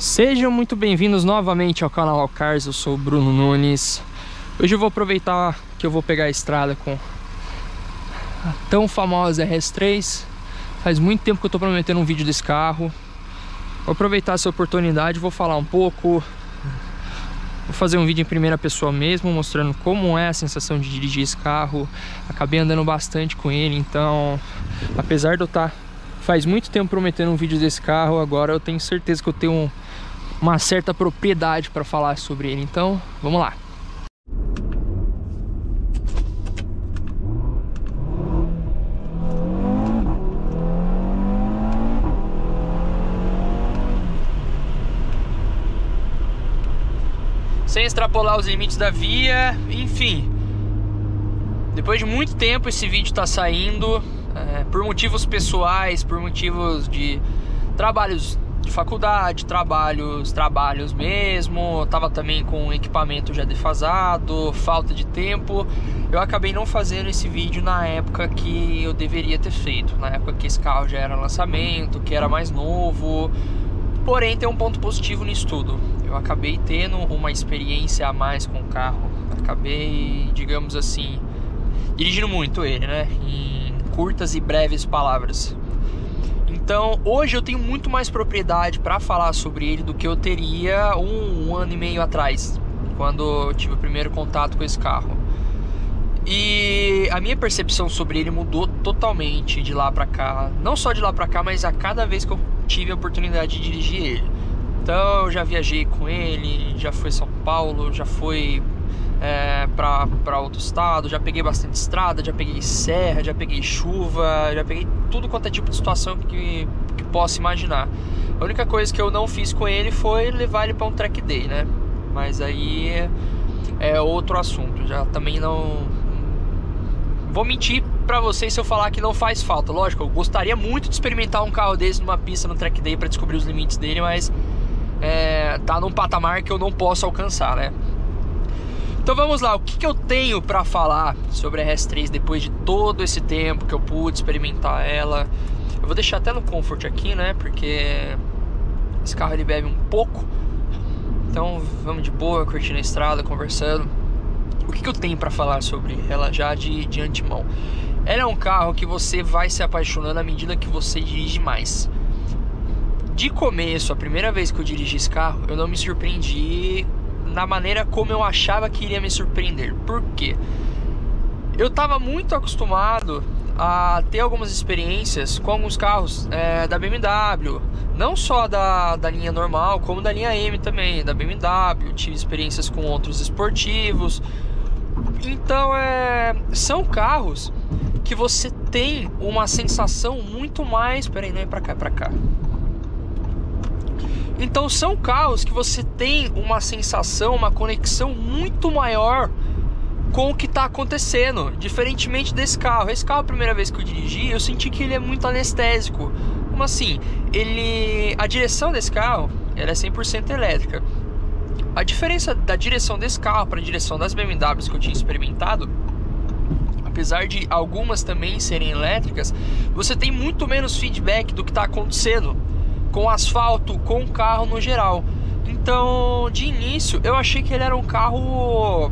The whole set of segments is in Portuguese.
Sejam muito bem-vindos novamente ao canal Alcars, eu sou o Bruno Nunes. Hoje eu vou aproveitar que eu vou pegar a estrada com a tão famosa RS3. Faz muito tempo que eu tô prometendo um vídeo desse carro. Vou aproveitar essa oportunidade, vou falar um pouco. Vou fazer um vídeo em primeira pessoa mesmo, mostrando como é a sensação de dirigir esse carro. Acabei andando bastante com ele, então apesar de eu estar faz muito tempo prometendo um vídeo desse carro, agora eu tenho certeza que eu tenho uma certa propriedade para falar sobre ele. Então, vamos lá. Sem extrapolar os limites da via, enfim. Depois de muito tempo esse vídeo está saindo, por motivos pessoais, por motivos de trabalhos de faculdade, trabalhos mesmo. Tava também com equipamento já defasado, falta de tempo. Eu acabei não fazendo esse vídeo na época que eu deveria ter feito, na época que esse carro já era lançamento, que era mais novo. Porém, tem um ponto positivo nisso tudo. Eu acabei tendo uma experiência a mais com o carro. Acabei, digamos assim, dirigindo muito ele, né? Em curtas e breves palavras. Então, hoje eu tenho muito mais propriedade para falar sobre ele do que eu teria um ano e meio atrás, quando eu tive o primeiro contato com esse carro. E a minha percepção sobre ele mudou totalmente de lá pra cá. Não só de lá pra cá, mas a cada vez que eu tive a oportunidade de dirigir ele. Então eu já viajei com ele, já fui a São Paulo, já fui pra outro estado, já peguei bastante estrada, já peguei serra, já peguei chuva, já peguei tudo quanto é tipo de situação que possa imaginar. A única coisa que eu não fiz com ele foi levar ele pra um track day, né? Mas aí é outro assunto, já também não vou mentir pra vocês se eu falar que não faz falta. Lógico, eu gostaria muito de experimentar um carro desse numa pista no track day pra descobrir os limites dele, mas tá num patamar que eu não posso alcançar, né? Então vamos lá, o que eu tenho pra falar sobre a RS3 depois de todo esse tempo que eu pude experimentar ela. Eu vou deixar até no Comfort aqui, né, porque esse carro ele bebe um pouco. Então vamos de boa, curtindo a estrada, conversando. O que eu tenho pra falar sobre ela já de antemão? Ela é um carro que você vai se apaixonando à medida que você dirige mais. De começo, a primeira vez que eu dirigi esse carro, eu não me surpreendi na maneira como eu achava que iria me surpreender. Por quê? Eu estava muito acostumado a ter algumas experiências com alguns carros da BMW, não só da linha normal, como da linha M também, da BMW. Tive experiências com outros esportivos. Então são carros que você tem uma sensação muito mais... Peraí, não é pra cá, é pra cá. Então são carros que você tem uma sensação, uma conexão muito maior com o que está acontecendo, diferentemente desse carro. Esse carro, a primeira vez que eu dirigi, eu senti que ele é muito anestésico. Como assim? A direção desse carro, ela é 100% elétrica. A diferença da direção desse carro para a direção das BMWs que eu tinha experimentado, apesar de algumas também serem elétricas, você tem muito menos feedback do que está acontecendo com o asfalto, com o carro no geral. Então, de início, eu achei que ele era um carro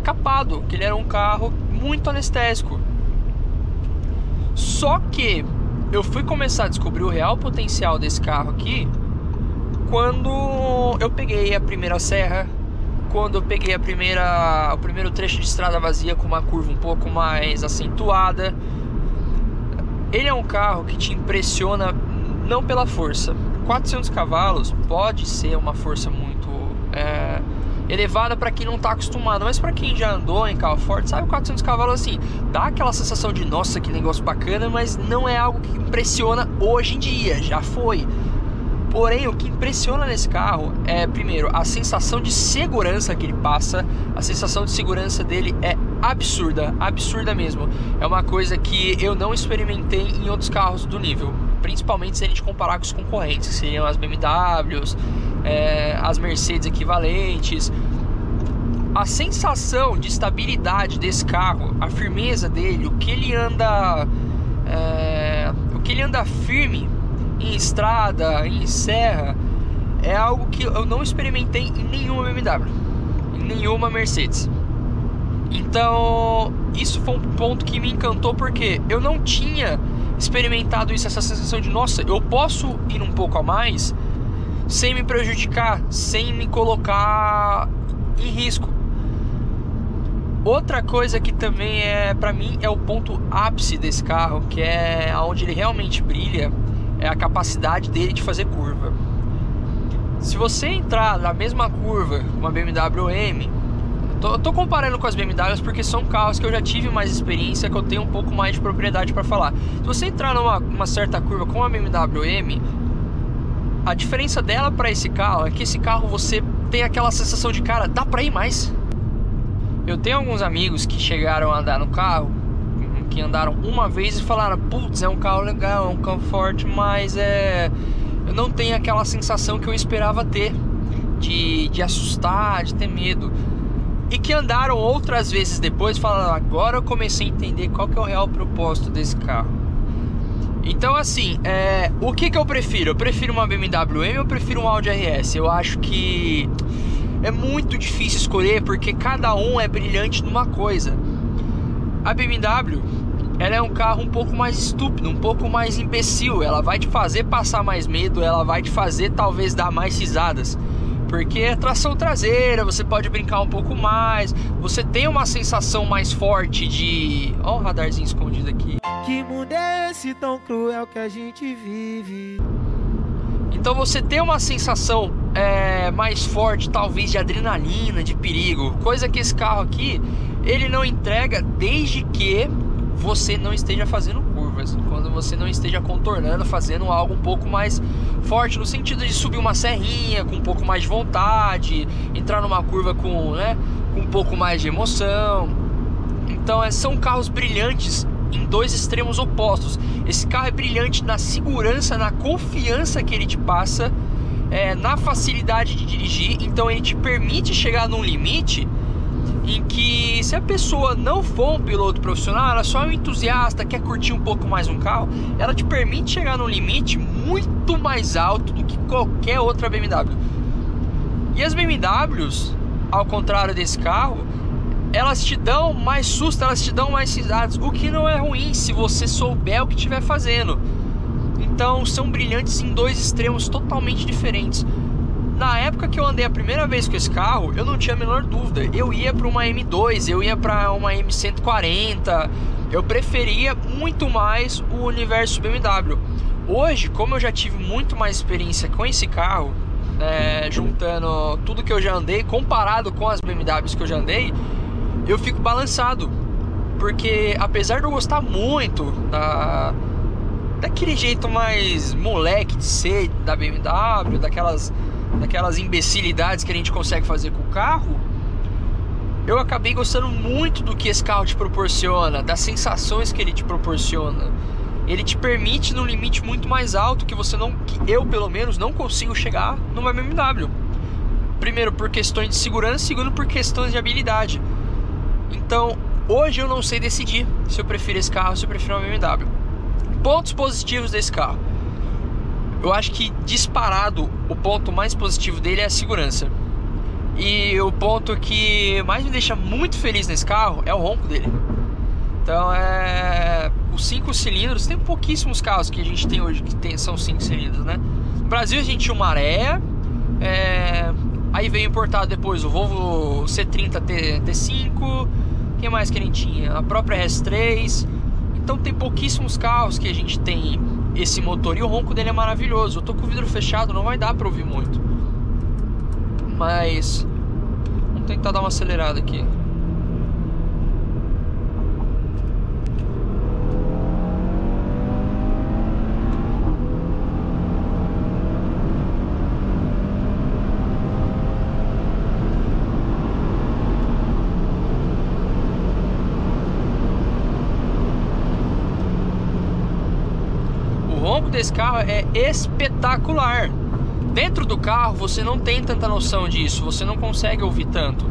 capado, que ele era um carro muito anestésico. Só que eu fui começar a descobrir o real potencial desse carro aqui quando eu peguei a primeira serra, quando eu peguei o primeiro trecho de estrada vazia com uma curva um pouco mais acentuada. Ele é um carro que te impressiona não pela força. 400 cavalos pode ser uma força muito elevada para quem não está acostumado, mas para quem já andou em carro forte, sabe, 400 cavalos assim, dá aquela sensação de nossa, que negócio bacana, mas não é algo que impressiona hoje em dia, já foi. Porém, o que impressiona nesse carro é, primeiro, a sensação de segurança que ele passa. A sensação de segurança dele é absurda, absurda mesmo. É uma coisa que eu não experimentei em outros carros do nível, principalmente se a gente comparar com os concorrentes, que seriam as BMWs, as Mercedes equivalentes. A sensação de estabilidade desse carro, a firmeza dele, o que ele anda firme em estrada, em serra, algo que eu não experimentei em nenhuma BMW, em nenhuma Mercedes. Então isso foi um ponto que me encantou, porque eu não tinha experimentado isso, essa sensação de nossa, eu posso ir um pouco a mais sem me prejudicar, sem me colocar em risco. Outra coisa que também pra mim é o ponto ápice desse carro, que é onde ele realmente brilha, é a capacidade dele de fazer curva. Se você entrar na mesma curva com uma BMW M, eu tô comparando com as BMWs porque são carros que eu já tive mais experiência, que eu tenho um pouco mais de propriedade para falar. Se você entrar numa certa curva com uma BMW M, a diferença dela para esse carro é que esse carro você tem aquela sensação de, cara, dá pra ir mais. Eu tenho alguns amigos que chegaram a andar no carro, que andaram uma vez e falaram, putz, é um carro legal, é um comfort, mas eu não tenho aquela sensação que eu esperava ter, de assustar, de ter medo. E que andaram outras vezes depois falando, agora eu comecei a entender qual que é o real propósito desse carro. Então assim, o que eu prefiro? Eu prefiro uma BMW M ou eu prefiro um Audi RS? Eu acho que é muito difícil escolher, porque cada um é brilhante numa coisa. A BMW, ela é um carro um pouco mais estúpido, um pouco mais imbecil. Ela vai te fazer passar mais medo, ela vai te fazer talvez dar mais risadas, porque é tração traseira, você pode brincar um pouco mais, você tem uma sensação mais forte de... Ó o radarzinho escondido aqui. Que mundo é esse tão cruel que a gente vive? Então você tem uma sensação mais forte, talvez, de adrenalina, de perigo. Coisa que esse carro aqui, ele não entrega, desde que você não esteja fazendo curvas, quando você não esteja contornando, fazendo algo um pouco mais forte, no sentido de subir uma serrinha com um pouco mais de vontade, entrar numa curva com um pouco mais de emoção. Então são carros brilhantes em dois extremos opostos. Esse carro é brilhante na segurança, na confiança que ele te passa, na facilidade de dirigir. Então ele te permite chegar num limite em que, se a pessoa não for um piloto profissional, ela só é um entusiasta, quer curtir um pouco mais um carro, ela te permite chegar num limite muito mais alto do que qualquer outra BMW. E as BMWs, ao contrário desse carro, elas te dão mais susto, elas te dão mais risadas, o que não é ruim se você souber o que estiver fazendo. Então são brilhantes em dois extremos totalmente diferentes. Na época que eu andei a primeira vez com esse carro, eu não tinha a menor dúvida. Eu ia para uma M2, eu ia para uma M140. Eu preferia muito mais o universo BMW. Hoje, como eu já tive muito mais experiência com esse carro, juntando tudo que eu já andei, comparado com as BMWs que eu já andei, eu fico balançado. Porque apesar de eu gostar muito daquele jeito mais moleque de ser da BMW, daquelas imbecilidades que a gente consegue fazer com o carro, eu acabei gostando muito do que esse carro te proporciona, das sensações que ele te proporciona. Ele te permite num limite muito mais alto que eu pelo menos não consigo chegar numa BMW. Primeiro por questões de segurança, segundo por questões de habilidade. Então hoje eu não sei decidir se eu prefiro esse carro ou se eu prefiro uma BMW. Pontos positivos desse carro: eu acho que disparado o ponto mais positivo dele é a segurança. E o ponto que mais me deixa muito feliz nesse carro é o ronco dele. Então os 5 cilindros, tem pouquíssimos carros que a gente tem hoje que são 5 cilindros, né? No Brasil a gente tinha o Maré, aí veio importado depois o Volvo C30 T5, quem mais que a gente tinha? A própria RS3. Então tem pouquíssimos carros que a gente tem esse motor, e o ronco dele é maravilhoso. Eu tô com o vidro fechado, não vai dar pra ouvir muito, mas vamos tentar dar uma acelerada aqui. O ronco desse carro é espetacular. Dentro do carro você não tem tanta noção disso, você não consegue ouvir tanto.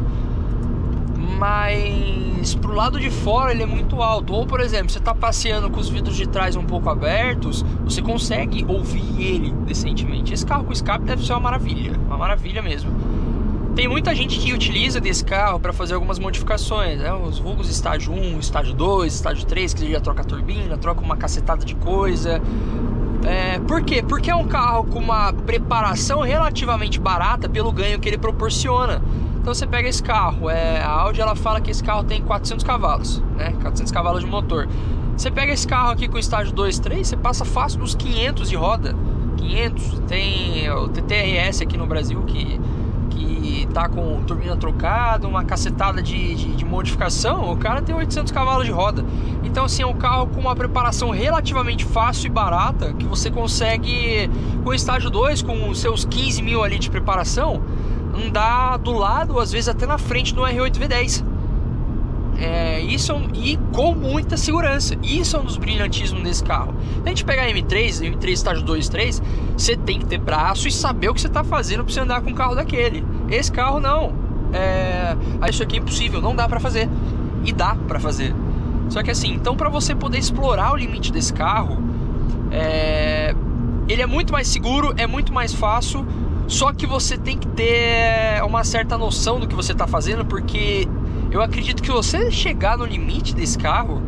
mas pro lado de fora ele é muito alto. Ou, por exemplo, você tá passeando com os vidros de trás um pouco abertos, você consegue ouvir ele decentemente. Esse carro com escape deve ser uma maravilha mesmo. Tem muita gente que utiliza desse carro para fazer algumas modificações, né? Os vulgos estágio 1, estágio 2, estágio 3, que ele já troca a turbina, troca uma cacetada de coisa. Por quê? Porque é um carro com uma preparação relativamente barata pelo ganho que ele proporciona. Então você pega esse carro, a Audi ela fala que esse carro tem 400 cavalos, né? 400 cavalos de motor. Você pega esse carro aqui com estágio 2, 3, você passa fácil dos 500 de roda. 500, tem o TTRS aqui no Brasil que tá com turbina trocada, uma cacetada de modificação, o cara tem 800 cavalos de roda. Então assim, é um carro com uma preparação relativamente fácil e barata, que você consegue, com o estágio 2, com os seus 15 mil ali de preparação, andar do lado, às vezes até na frente do R8 V10. E com muita segurança. Isso é um dos brilhantismos desse carro. Se a gente pegar a M3 estágio 2, 3, você tem que ter braço e saber o que você está fazendo para você andar com um carro daquele. Esse carro não. Isso aqui é impossível, não dá para fazer. E dá para fazer. Só que assim, então para você poder explorar o limite desse carro, ele é muito mais seguro, é muito mais fácil. Só que você tem que ter uma certa noção do que você está fazendo, porque eu acredito que você chegar no limite desse carro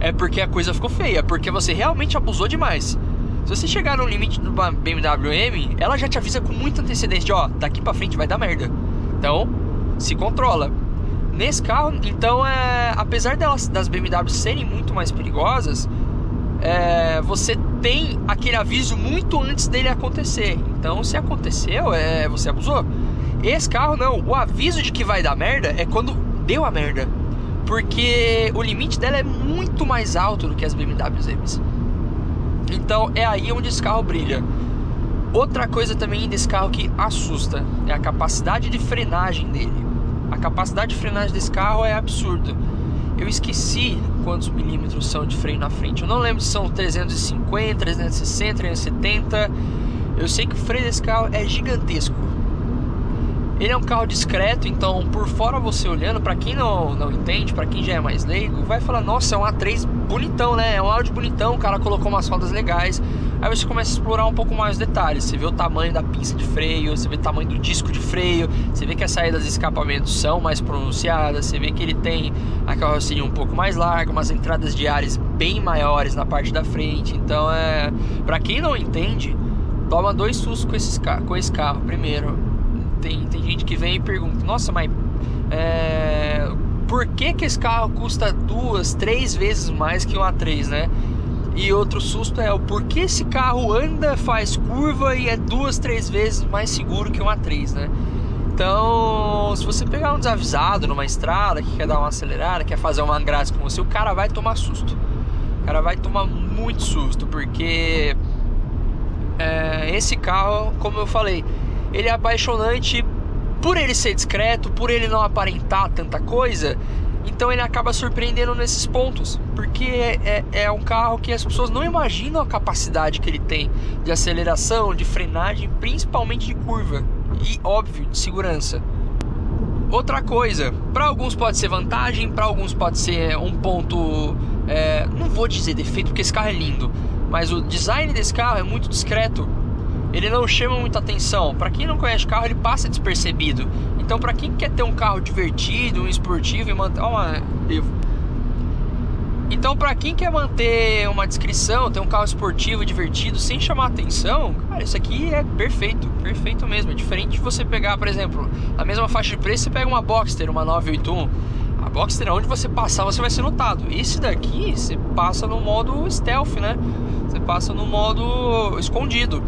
é porque a coisa ficou feia, porque você realmente abusou demais. Se você chegar no limite de uma BMW M, ela já te avisa com muita antecedência de, ó, daqui pra frente vai dar merda. Então, se controla. Nesse carro, então, apesar das BMWs serem muito mais perigosas, você tem aquele aviso muito antes dele acontecer. Então, se aconteceu, você abusou. Esse carro não, o aviso de que vai dar merda é quando deu a merda, porque o limite dela é muito mais alto do que as BMWs M's. Então é aí onde esse carro brilha. Outra coisa também desse carro que assusta é a capacidade de frenagem dele. A capacidade de frenagem desse carro é absurda. Eu esqueci quantos milímetros são de freio na frente. Eu não lembro se são 350, 360, 370. Eu sei que o freio desse carro é gigantesco. Ele é um carro discreto, então por fora você olhando, pra quem não entende, pra quem já é mais leigo, vai falar, nossa, é um A3 bonitão, né? É um Audi bonitão, o cara colocou umas rodas legais. Aí você começa a explorar um pouco mais os detalhes. Você vê o tamanho da pinça de freio, você vê o tamanho do disco de freio, você vê que as saídas de escapamento são mais pronunciadas, você vê que ele tem a carroceria um pouco mais larga, umas entradas de ares bem maiores na parte da frente. Então pra quem não entende, toma 2 sustos com esse carro. Primeiro, tem gente que vem e pergunta, nossa, mas por que esse carro custa 2, 3 vezes mais que um A3, né? E outro susto é o porquê esse carro anda, faz curva e é 2, 3 vezes mais seguro que um A3, né? Então, se você pegar um desavisado numa estrada, que quer dar uma acelerada, quer fazer uma graça com você, o cara vai tomar susto. O cara vai tomar muito susto, porque esse carro, como eu falei, ele é apaixonante por ele ser discreto, por ele não aparentar tanta coisa. Então ele acaba surpreendendo nesses pontos, porque é um carro que as pessoas não imaginam a capacidade que ele tem de aceleração, de frenagem, principalmente de curva e, óbvio, de segurança. Outra coisa, para alguns pode ser vantagem, para alguns pode ser um ponto, não vou dizer defeito porque esse carro é lindo, mas o design desse carro é muito discreto. Ele não chama muita atenção. Para quem não conhece o carro, ele passa despercebido. Então, para quem quer ter um carro divertido, um esportivo e manter Então, para quem quer manter uma descrição, ter um carro esportivo divertido sem chamar atenção, cara, isso aqui é perfeito, perfeito mesmo. É diferente de você pegar, por exemplo, a mesma faixa de preço, você pega uma Boxster, uma 981. A Boxster, onde você passar, você vai ser notado. Esse daqui, você passa no modo stealth, né? Você passa no modo escondido.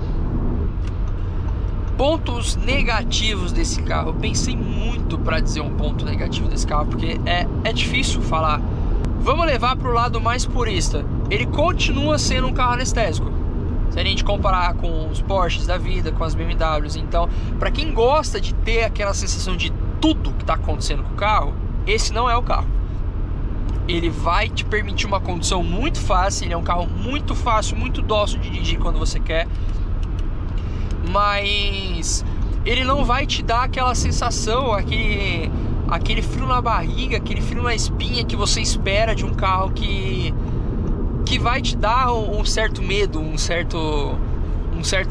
Pontos negativos desse carro. Eu pensei muito para dizer um ponto negativo desse carro, porque é difícil falar. Vamos levar para o lado mais purista. Ele continua sendo um carro anestésico, se a gente comparar com os Porsches da vida, com as BMWs. Então, para quem gosta de ter aquela sensação de tudo que está acontecendo com o carro, esse não é o carro. Ele vai te permitir uma condução muito fácil. Ele é um carro muito fácil, muito dócil de dirigir quando você quer, mas ele não vai te dar aquela sensação, aquele frio na barriga, aquele frio na espinha que você espera de um carro que vai te dar um certo medo, um certo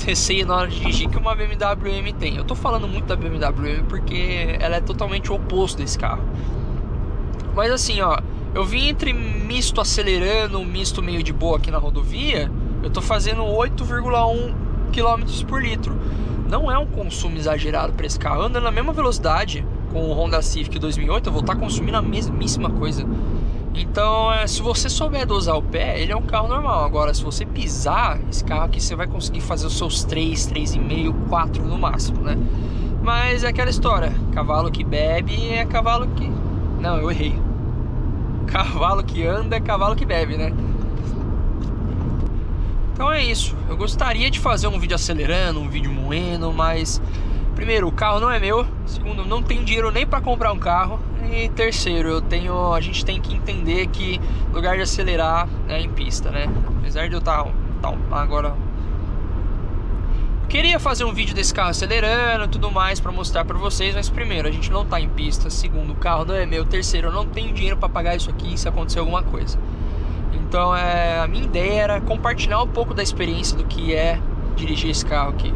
receio na hora de dirigir que uma BMW M tem. Eu tô falando muito da BMW M porque ela é totalmente o oposto desse carro. Mas assim, ó, eu vim entre misto acelerando, misto meio de boa aqui na rodovia. Eu tô fazendo 8,1 km por litro. Não é um consumo exagerado para esse carro. Andando na mesma velocidade com o Honda Civic 2008, eu vou estar consumindo a mesmíssima coisa. Então, se você souber dosar o pé, ele é um carro normal. Agora, se você pisar, esse carro aqui você vai conseguir fazer os seus 3,5, 4 no máximo, né? Mas é aquela história, cavalo que bebe é cavalo que... Não, eu errei. Cavalo que anda é cavalo que bebe, né? Então é isso. Eu gostaria de fazer um vídeo acelerando, um vídeo moendo, mas... Primeiro, o carro não é meu. Segundo, eu não tenho dinheiro nem para comprar um carro. E terceiro, a gente tem que entender que lugar de acelerar é em pista, né? Apesar de eu estar agora... Eu queria fazer um vídeo desse carro acelerando e tudo mais para mostrar para vocês, mas primeiro, a gente não tá em pista. Segundo, o carro não é meu. Terceiro, eu não tenho dinheiro para pagar isso aqui se acontecer alguma coisa. Então, a minha ideia era compartilhar um pouco da experiência do que é dirigir esse carro aqui.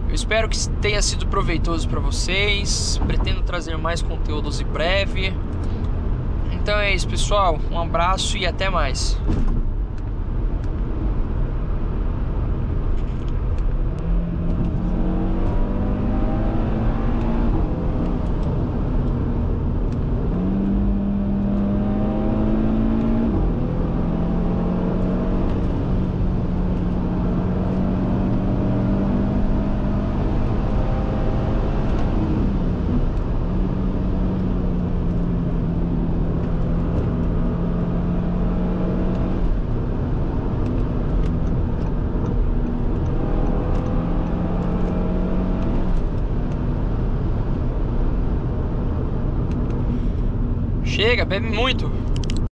Eu espero que tenha sido proveitoso para vocês. Pretendo trazer mais conteúdos em breve. Então é isso, pessoal. Um abraço e até mais. Chega, bebe muito.